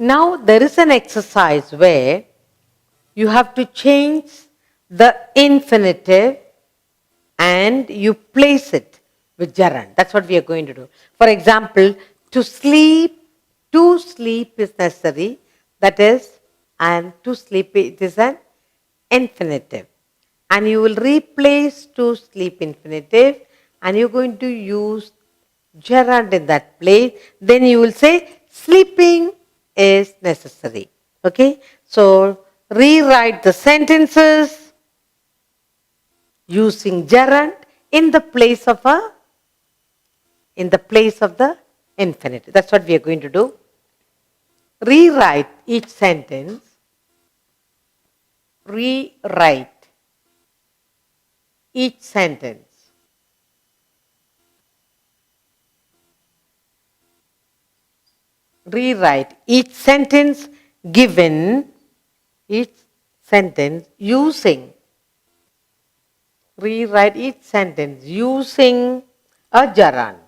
Now there is an exercise where you have to change the infinitive and you place it with gerund. That's what we are going to do. For example, to sleep is necessary. That is, and to sleep it is an infinitive. And you will replace to sleep infinitive and you're going to use gerund in that place. Then you will say sleeping is necessary. Okay? So rewrite the sentences using gerund in the place of the infinitive. That's what we are going to do. Rewrite each sentence. Rewrite each sentence. Rewrite each sentence given, each sentence using. Rewrite each sentence using a gerund.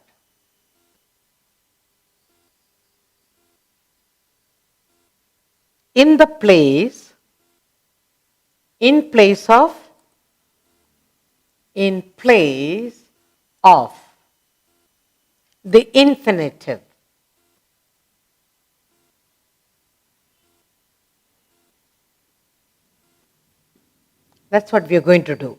In the place, in place of the infinitive. That's what we are going to do.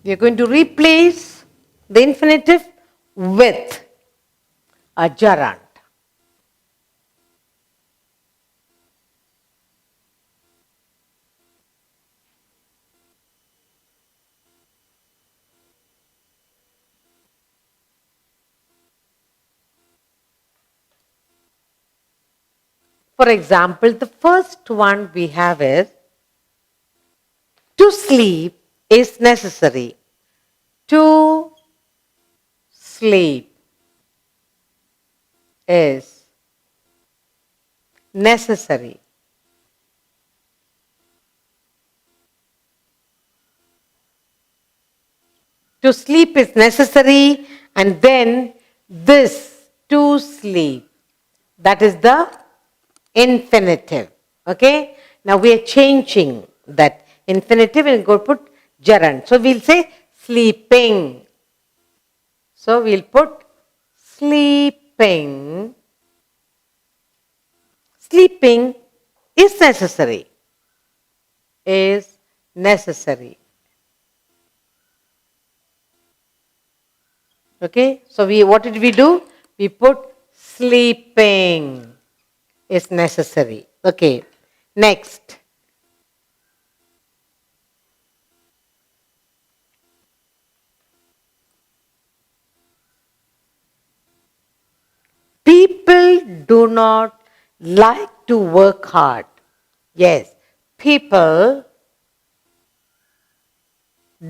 We are going to replace the infinitive with a gerund. For example, the first one we have is to sleep is necessary. To sleep is necessary. To sleep is necessary, and then this to sleep, that is the infinitive. Okay? Now we are changing that infinitive and go put gerund. So we'll say sleeping. So we'll put sleeping. Sleeping is necessary. Is necessary. Okay? So what did we do? We put sleeping is necessary. Okay. Next. People do not like to work hard. Yes. People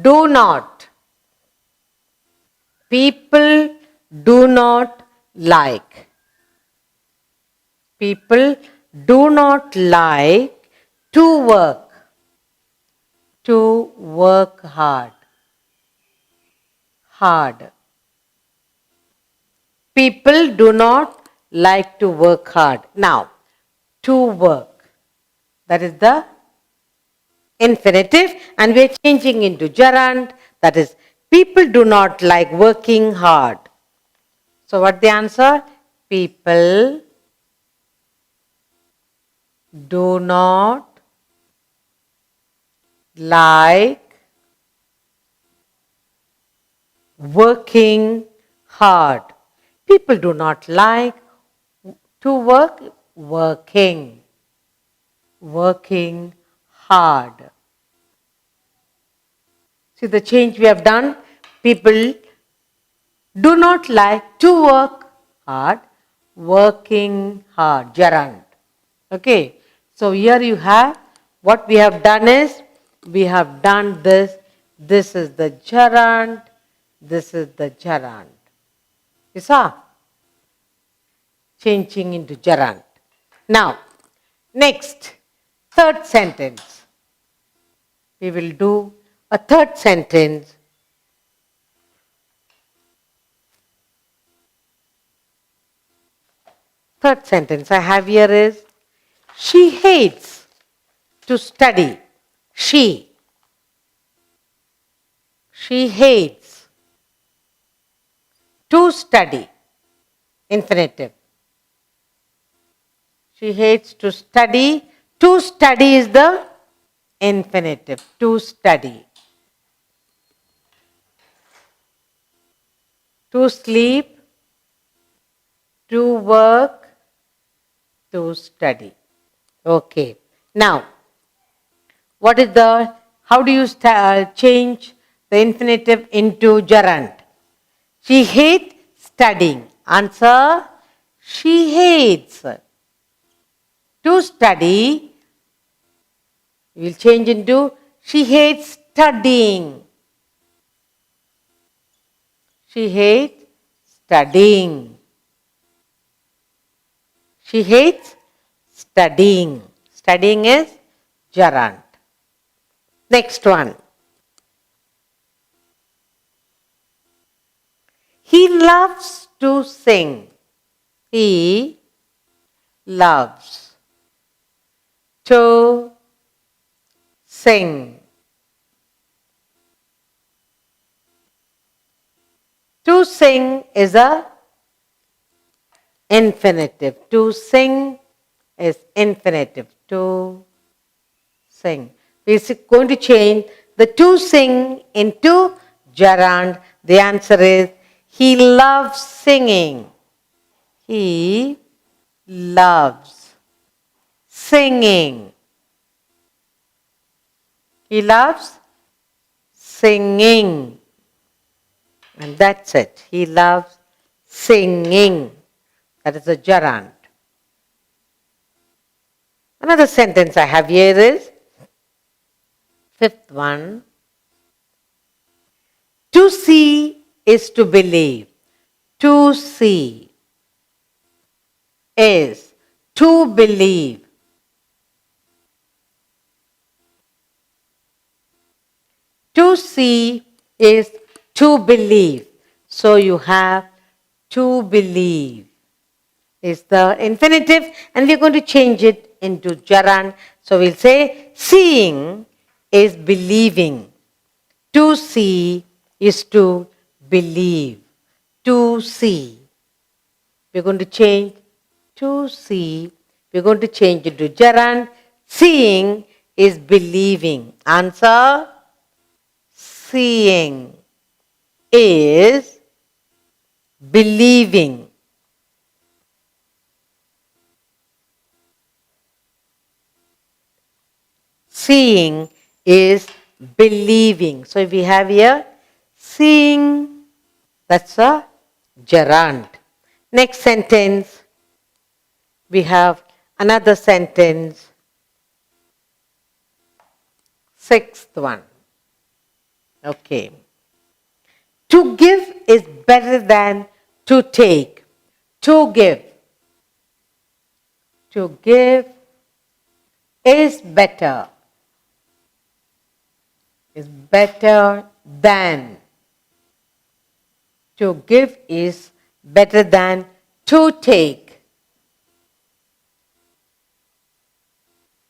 do not. People do not like. People do not like to work. To work hard. Hard. People do not like to work hard. Now, to work. That is the infinitive, and we are changing into gerund. That is, people do not like working hard. So what the answer? People do not like working hard. People do not like to work, working. Working hard. See the change we have done? People do not like to work hard, working hard. Gerund. Okay. So here you have, what we have done is, we have done this. This is the gerund. This is the gerund. You saw? Changing into gerund. Now, next, third sentence. We will do a third sentence. Third sentence I have here is, she hates to study. She hates to study. Infinitive. She hates to study. To study is the infinitive. To study. To sleep. To work. To study. Okay. Now, how do you change the infinitive into gerund? She hates studying. Answer, she hates. To study, we will change into, she hates studying. She hates studying. She hates studying. Studying is gerund. Next one. He loves to sing. He loves to sing. To sing is a infinitive. To sing is infinitive. To sing. We are going to change the to sing into gerund. The answer is, he loves singing. He loves singing. He loves singing. And that's it. He loves singing. That is a gerund. Another sentence I have here is, fifth one. To see is to believe. To see is to believe. To see is to believe. So you have to believe is the infinitive, and we're going to change it into gerund. So we'll say, seeing is believing. To see is to believe. To see. We're going to change to see. We're going to change it to gerund. Seeing is believing. Answer, seeing is believing. Seeing is believing. So if we have here, seeing, that's a gerund. Next sentence, we have another sentence. Sixth one. Okay. To give is better than to take. To give. To give is better. Is better than. To give is better than to take.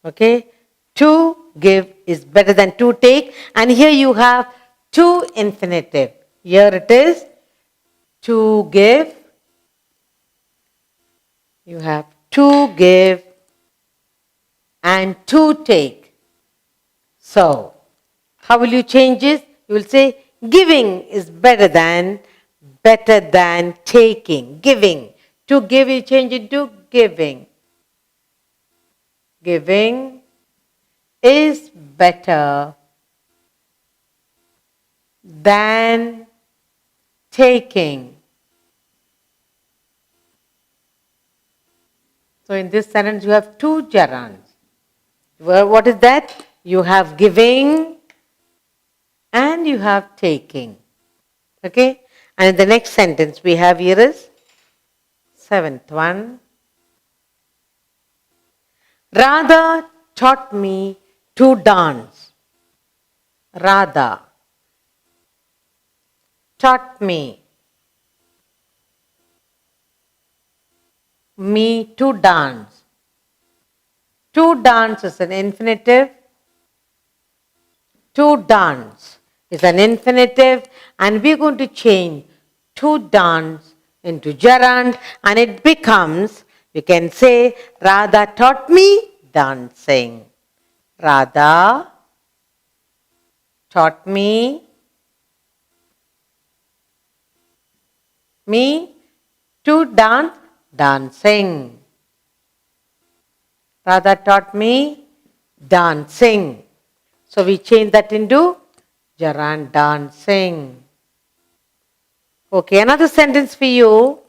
Okay? To give is better than to take. And here you have to infinitive. Here it is to give. You have to give and to take. So, how will you change it? You will say giving is better than taking. Giving. To give, you change it to giving. Giving is better than taking. So in this sentence you have two gerunds. Well, what is that? You have giving and you have taking. Okay? And in the next sentence we have here is seventh one. Radha taught me to dance. Radha taught me. me to dance. To dance is an infinitive. To dance is an infinitive, and we're going to change to dance into gerund, and it becomes, you can say, Radha taught me dancing. Radha taught me to dance, dancing. Radha taught me dancing. So we change that into gerund, dancing. Okay, another sentence for you.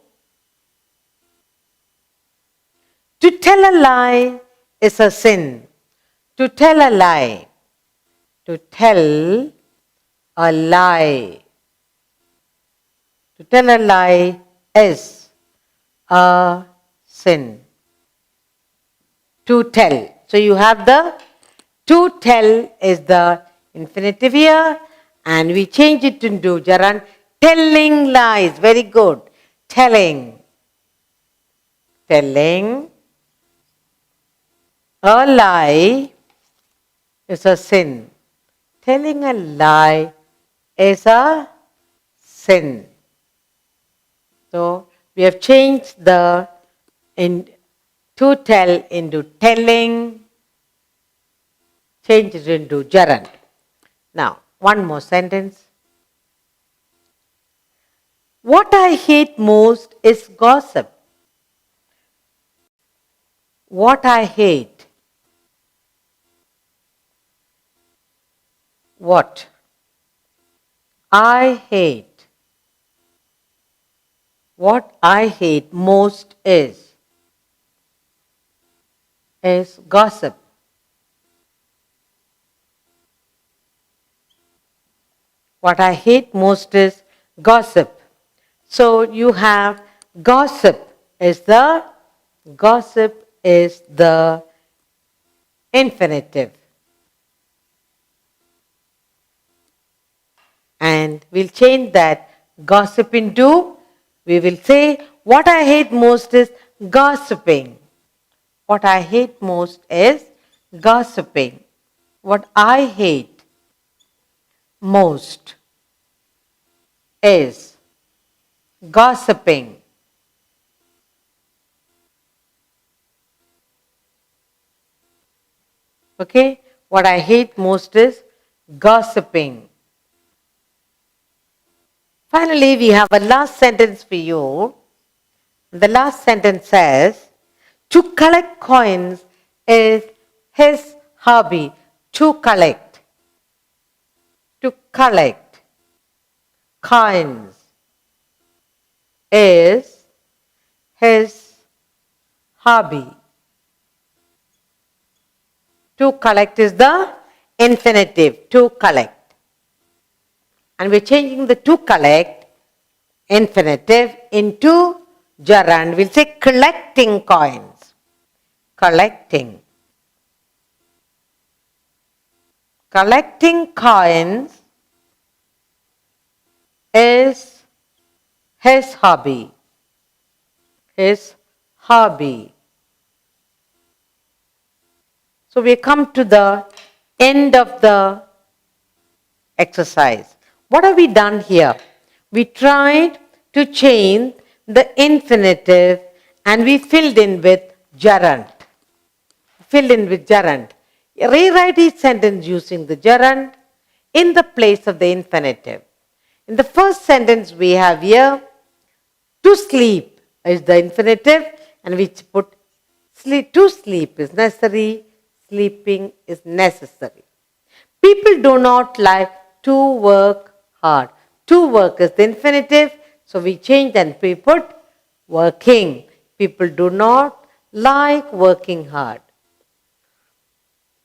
To tell a lie is a sin. To tell a lie. To tell a lie. To tell a lie is a sin. To tell. So you have the to tell is the infinitive here, and we change it into gerund. Telling lies. Very good. Telling. Telling a lie is a sin. Telling a lie is a sin. So we have changed the to tell into telling, change it into gerund. Now, one more sentence. What I hate most is gossip. What I hate. What I hate. What I hate most is gossip. What I hate most is gossip. So you have gossip is the infinitive. And we'll change that gossip into, we will say, what I hate most is gossiping. What I hate most is gossiping. What I hate most is gossiping. Okay? What I hate most is gossiping. Finally, we have a last sentence for you. The last sentence says, to collect coins is his hobby. To collect. To collect coins is his hobby. To collect is the infinitive. To collect. And we're changing the to collect infinitive into gerund. We'll say collecting coins. Collecting. Collecting coins is his hobby. His hobby. So we come to the end of the exercise. What have we done here? We tried to change the infinitive and we filled in with gerund. Filled in with gerund. Rewrite each sentence using the gerund in the place of the infinitive. In the first sentence we have here, to sleep is the infinitive, and we put sleep. To sleep is necessary, sleeping is necessary. People do not like to work hard. To work is the infinitive, so we change and we put working. People do not like working hard.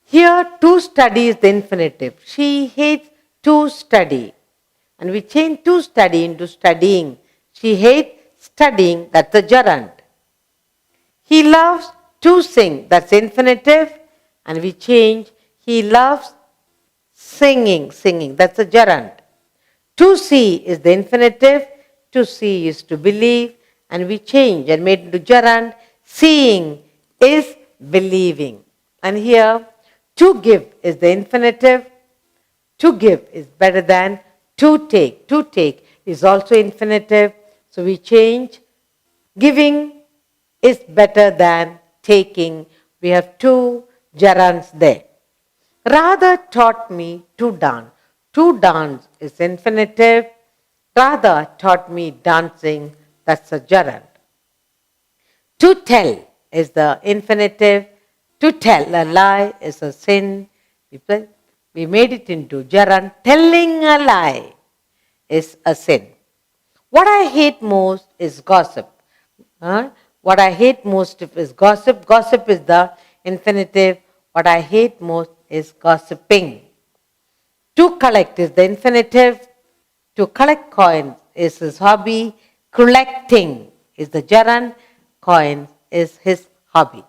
Here, to study is the infinitive. She hates to study. And we change to study into studying. She hates studying, that's the gerund. He loves to sing, that's infinitive. And we change, he loves singing, that's the gerund. To see is the infinitive. To see is to believe. And we change and made into gerund. Seeing is believing. And here, to give is the infinitive. To give is better than to take. To take is also infinitive. So we change. Giving is better than taking. We have two gerunds there. Radha taught me to dance. To dance is infinitive. Radha taught me dancing. That's a gerund. To tell is the infinitive. To tell a lie is a sin. We made it into gerund. Telling a lie is a sin. What I hate most is gossip. What I hate most is gossip. Gossip is the infinitive. What I hate most is gossiping. To collect is the infinitive. To collect coins is his hobby. Collecting is the gerund. Coins is his hobby.